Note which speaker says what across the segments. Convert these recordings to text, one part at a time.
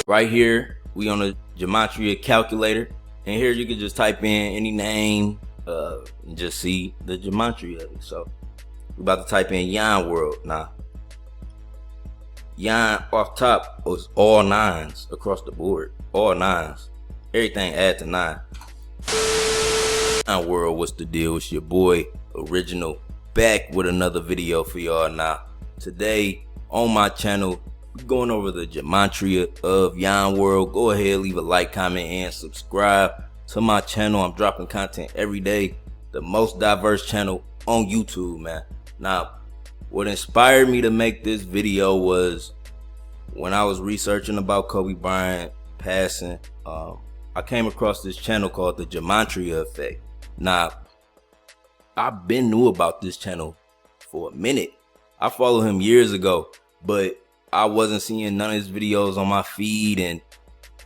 Speaker 1: Right here, we on the Gematria calculator, and here you can just type in any name and just see the Gematria of it. So we're about to type in Yon World. Now, Yon off top was all nines across the board, all nines. Everything add to 9. Yon World, what's the deal? It's your boy Original, back with another video for y'all. Now, today on my channel, we're going over the Gematria of Yon World. Go ahead, leave a like, comment, and subscribe to my channel. I'm dropping content every day. The most diverse channel on YouTube, man. Now, what inspired me to make this video was when I was researching about Kobe Bryant passing. I came across this channel called the Gematria Effect. Now, I've been knew about this channel for a minute. I followed him years ago, but I wasn't seeing none of his videos on my feed, and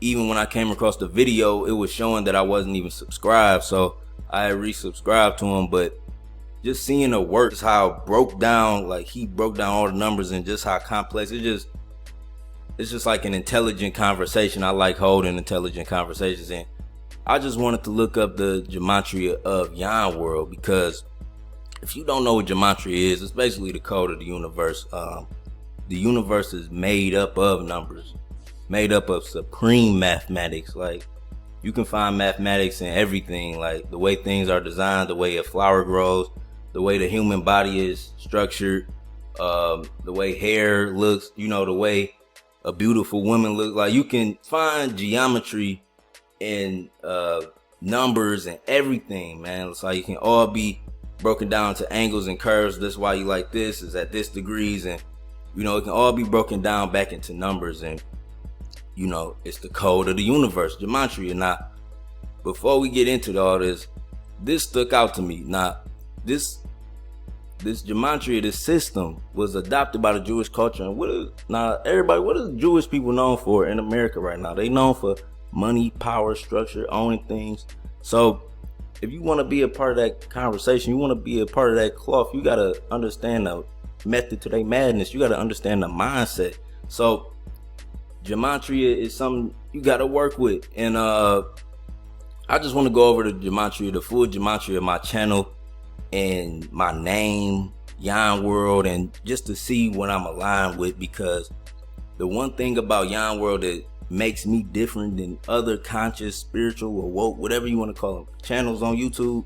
Speaker 1: even when I came across the video, it was showing that I wasn't even subscribed. So I had resubscribed to him, but just seeing the work, how it broke down, like he broke down all the numbers and just how complex it's just like an intelligent conversation. I like holding intelligent conversations, and I just wanted to look up the Gematria of Yon World, because if you don't know what Gematria is, it's basically the code of the universe. The universe is made up of numbers, made up of supreme mathematics. Like, you can find mathematics in everything, like the way things are designed, the way a flower grows, the way the human body is structured, the way hair looks, you know, the way a beautiful woman looks. Like, you can find geometry in numbers and everything, man. It's like you can all be broken down to angles and curves. That's why you like this is at this degrees, and you know, it can all be broken down back into numbers, and you know, it's the code of the universe, Gematria. Now, before we get into all this stuck out to me. Now, this Gematria, this system, was adopted by the Jewish culture. And what is Jewish people known for in America right now? They known for money, power, structure, owning things. So if you want to be a part of that conversation, you want to be a part of that cloth, you got to understand the method to their madness. You got to understand the mindset. So Gematria is something you got to work with. And I just want to go over the Gematria, the full Gematria of my channel, and my name, Yon World, and just to see what I'm aligned with. Because the one thing about Yon World that makes me different than other conscious, spiritual, or woke, whatever you want to call them, channels on YouTube,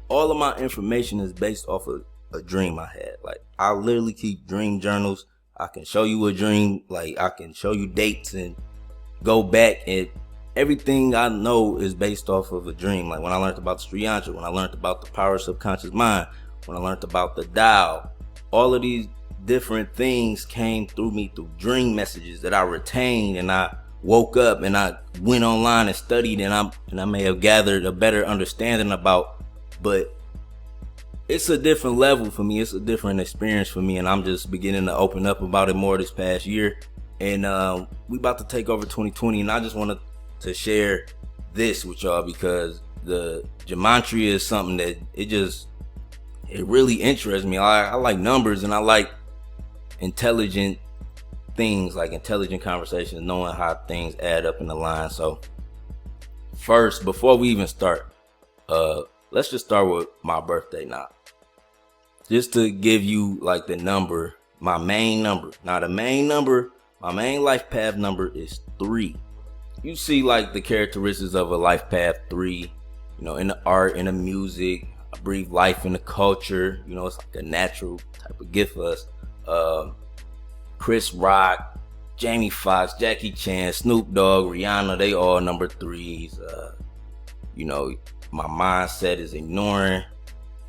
Speaker 1: all of my information is based off of a dream I had. Like, I literally keep dream journals. I can show you a dream, like I can show you dates and go back, and everything I know is based off of a dream. Like when I learned about the Sri Yantra, when I learned about the power of subconscious mind, when I learned about the Tao, all of these different things came through me through dream messages that I retained, and I woke up and I went online and studied, and I may have gathered a better understanding about. But it's a different level for me. It's a different experience for me, and I'm just beginning to open up about it more this past year. And we about to take over 2020, and I just wanted to share this with y'all because the Gematria is something that it really interests me. I like numbers, and I like intelligent things, like intelligent conversations, knowing how things add up in the line. So first, before we even start, let's just start with my birthday now, just to give you like the number, my main number. Now, my main life path number is 3. You see like the characteristics of a life path 3, you know, in the art, in the music. I breathe life in the culture. You know, it's like a natural type of gift for us. Chris Rock, Jamie Foxx, Jackie Chan, Snoop Dogg, Rihanna, they all number 3s. You know, my mindset is ignoring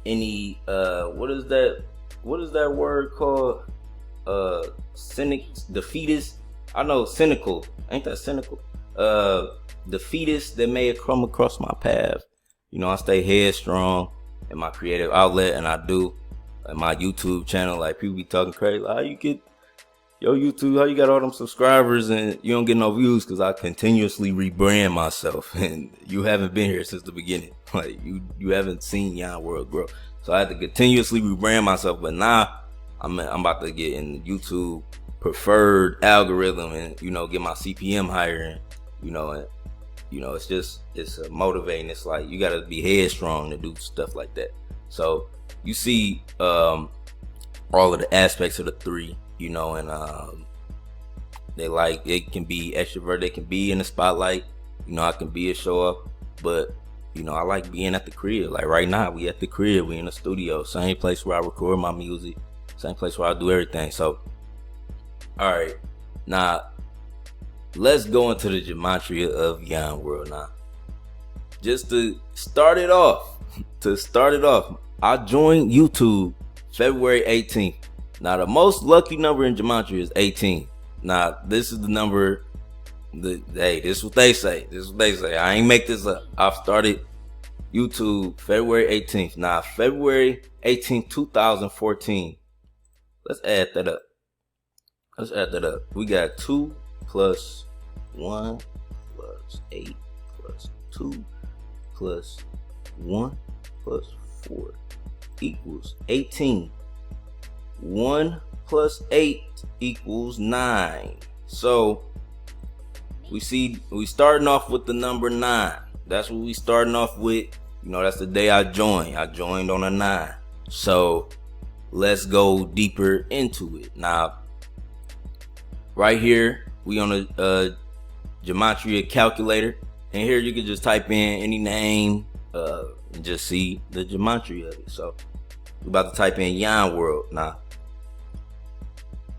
Speaker 1: any what is that word called? Defeatist. I know cynical. Ain't that cynical? Defeatist that may have come across my path. You know, I stay headstrong in my creative outlet, and I do in my YouTube channel. Like, people be talking crazy, like, how you get your YouTube, how you got all them subscribers and you don't get no views? Because I continuously rebrand myself, and you haven't been here since the beginning. Like, you haven't seen Yon World grow. So I had to continuously rebrand myself. But now I'm about to get in YouTube preferred algorithm and, you know, get my CPM higher, and, you know, it's motivating. It's like you gotta be headstrong to do stuff like that. So you see all of the aspects of the 3, you know, and they like, it can be extrovert, they can be in the spotlight, you know, I can be a show up, but, you know, I like being at the crib. Like right now, we at the crib, we in the studio, same place where I record my music, same place where I do everything. So, all right, now let's go into the Gematria of Yon World. Now, just to start it off, I joined YouTube February 18th. Now, the most lucky number in Gematria is 18. Now, this is the number. Hey, this is what they say. I ain't make this up. I've started YouTube February 18th. Now, February 18th, 2014. Let's add that up. We got 2 plus 1 plus 8 plus 2 plus 1 plus 4 equals 18. 1 plus 8 equals 9. So we starting off with the number 9. That's what we starting off with. You know, that's the day I joined. I joined on a 9. So let's go deeper into it. Now, right here, we on a Gematria calculator, and here you can just type in any name and just see the Gematria of it. So we're about to type in Yon World. Now,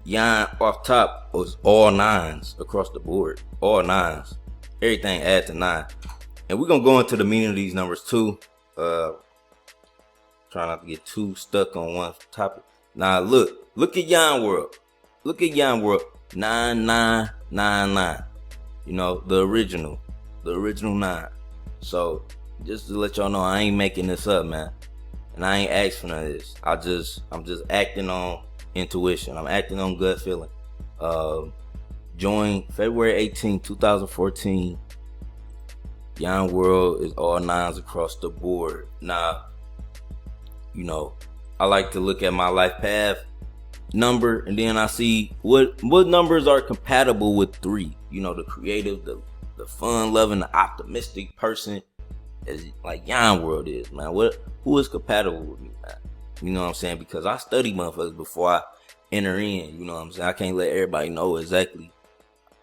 Speaker 1: Yon off top was all 9s across the board. All 9s. Everything add to 9. And we're gonna go into the meaning of these numbers too. Try not to get too stuck on one topic. Now look at Yon World. Look at Yon World. 9999. You know, the original 9. So just to let y'all know, I ain't making this up, man. And I ain't asked for none of this. I'm just acting on intuition. I'm acting on gut feeling. Joined February 18, 2014. Yon World is all 9s across the board. Now, you know, I like to look at my life path number, and then I see what numbers are compatible with 3. You know, the creative, the fun loving, the optimistic person, as like Yon World is, man. Who is compatible with me, man? You know what I'm saying? Because I study motherfuckers before I enter in. You know what I'm saying? I can't let everybody know exactly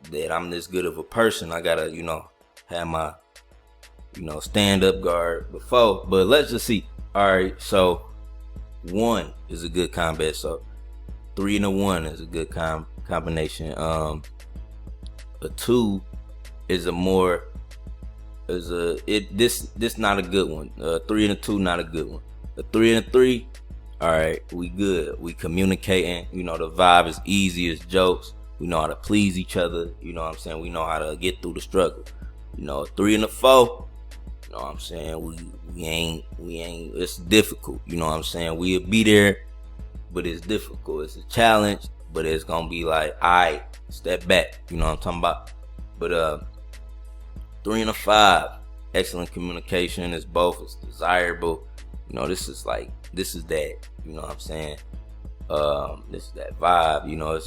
Speaker 1: that I'm this good of a person. I gotta, you know, have my, you know, stand up guard before. But let's just see. All right, so 1 is a good combat. So 3 and a 1 is a good combination. A 2 is a more this not a good one. 3 and a 2 not a good one. A 3 and a 3, all right, we good. We communicating. You know, the vibe is easy as jokes. We know how to please each other. You know what I'm saying? We know how to get through the struggle. You know, a 3 and a 4. You know what I'm saying? We ain't. It's difficult. You know what I'm saying? We'll be there, but it's difficult. It's a challenge, but it's gonna be like, alright, step back. You know what I'm talking about? But 3 and a 5, excellent communication. It's both. It's desirable. You know, this is that. You know what I'm saying? This is that vibe. You know,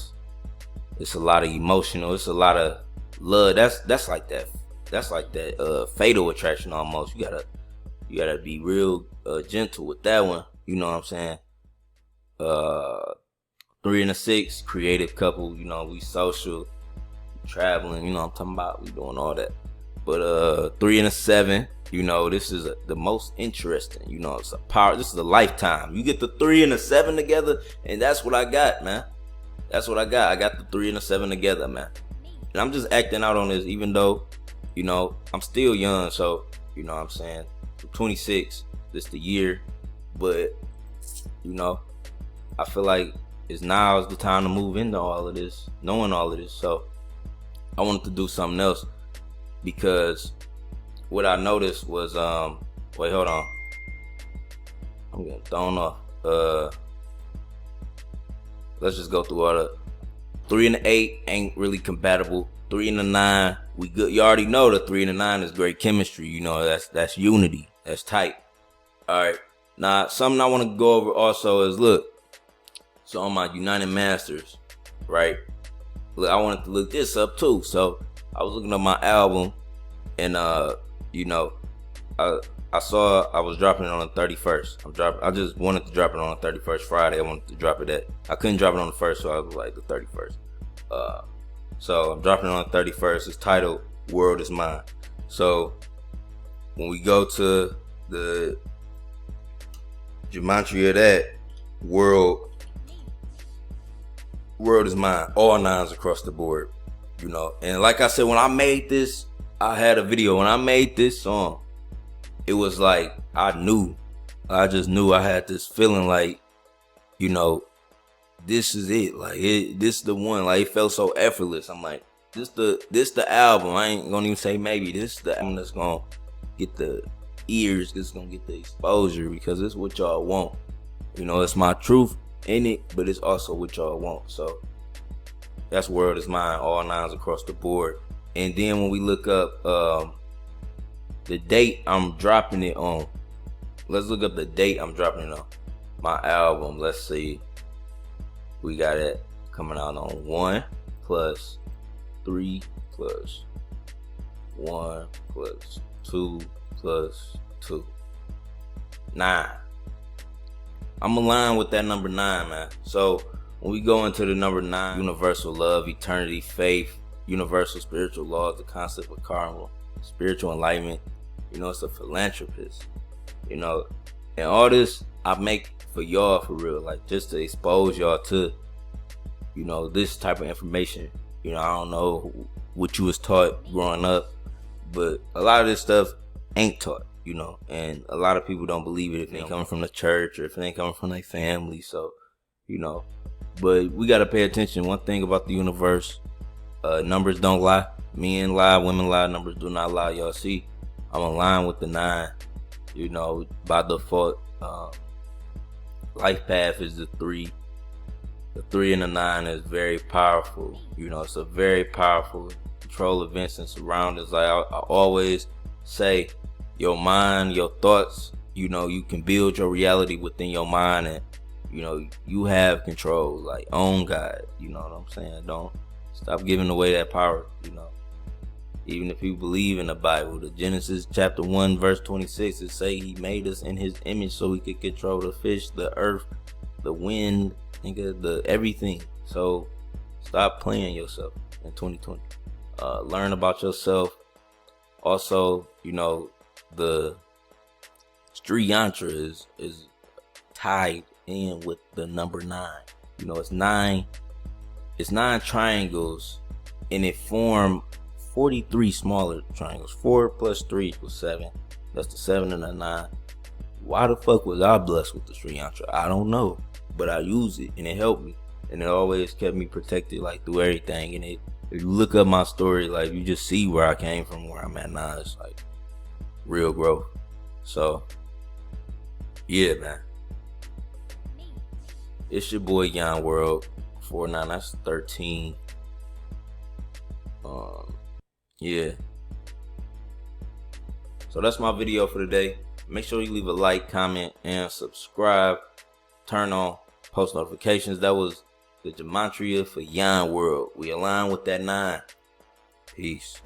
Speaker 1: it's a lot of emotional. It's a lot of love. That's like that. That's like that fatal attraction almost. You gotta be real gentle with that one. You know what I'm saying? 3 and a 6, creative couple. You know, we social, traveling. You know what I'm talking about? We doing all that. But 3 and a 7, you know, this is the most interesting. You know, it's a power. This is a lifetime. You get the 3 and a 7 together, and that's what I got, man. That's what I got. I got the 3 and a 7 together, man. And I'm just acting out on this, even though, you know, I'm still young. So, you know what I'm saying? I'm 26. This the year. But, you know, I feel like now is the time to move into all of this, knowing all of this. So I wanted to do something else, because what I noticed was, wait, hold on. I'm getting thrown off. Let's just go through all the 3 and the 8 ain't really compatible. 3 and the 9, we good. You already know the 3 and the 9 is great chemistry. You know, that's unity. That's tight. All right. Now, something I want to go over also is, look. So on my United Masters, right? look, I wanted to look this up too. So I was looking up my album, and you know, I saw I was dropping it on the 31st. I just wanted to drop it on the 31st Friday. I wanted to drop it I couldn't drop it on the 1st, so I was like the 31st. So I'm dropping it on the 31st. It's titled "World Is Mine." So when we go to the gematria of that, world is mine. All nines across the board, you know. And like I said, when I made this, I had a video. When I made this song, it was like I just knew I had this feeling like, you know, this is it. Like this is the one. Like it felt so effortless. I'm like, this the album. I ain't gonna even say maybe. This the album that's gonna get the ears. It's gonna get the exposure because it's what y'all want. You know, it's my truth in it, but it's also what y'all want. So that's World Is Mine. All nines across the board. And then when we look up the date I'm dropping it on, let's look up the date I'm dropping it on. My album, let's see. We got it coming out on 1 + 3 + 1 + 2 + 2. 9. I'm aligned with that number 9, man. So when we go into the number 9, universal love, eternity, faith, universal spiritual laws, the concept of karma, spiritual enlightenment. You know, it's a philanthropist. You know, and all this I make for y'all, for real, like just to expose y'all to, you know, this type of information. You know, I don't know what you was taught growing up, but a lot of this stuff ain't taught, you know, and a lot of people don't believe it if it ain't coming from the church or if it ain't coming from their family. So, you know, but we got to pay attention. One thing about the universe, numbers don't lie. Men lie, women lie, numbers do not lie. Y'all see, I'm aligned with the 9, you know, by default. Life path is the 3. The 3 and the 9 is very powerful. You know, it's a very powerful control events and surroundings. Like I always say, your mind, your thoughts, you know, you can build your reality within your mind, and you know, you have control. Like own God, you know what I'm saying? Don't stop giving away that power, you know. Even if you believe in the Bible, the Genesis chapter 1 verse 26, it say he made us in his image so he could control the fish, the earth, the wind, nigga, the everything. So stop playing yourself in 2020. Learn about yourself. Also, you know, the street yantra is tied in with the number 9. You know, it's 9 triangles, and it form 43 smaller triangles. 4 + 3 = 7. That's the 7 and the 9. Why the fuck was I blessed with the street yantra? I don't know, but I use it and it helped me, and it always kept me protected, like through everything. And if you look up my story, like you just see where I came from, where I'm at now. It's like real growth. So yeah, man, it's your boy Yon World 49. That's 13. Yeah. So that's my video for today. Make sure you leave a like, comment, and subscribe. Turn on post notifications. That was the Gematria for Yon World. We align with that 9. Peace.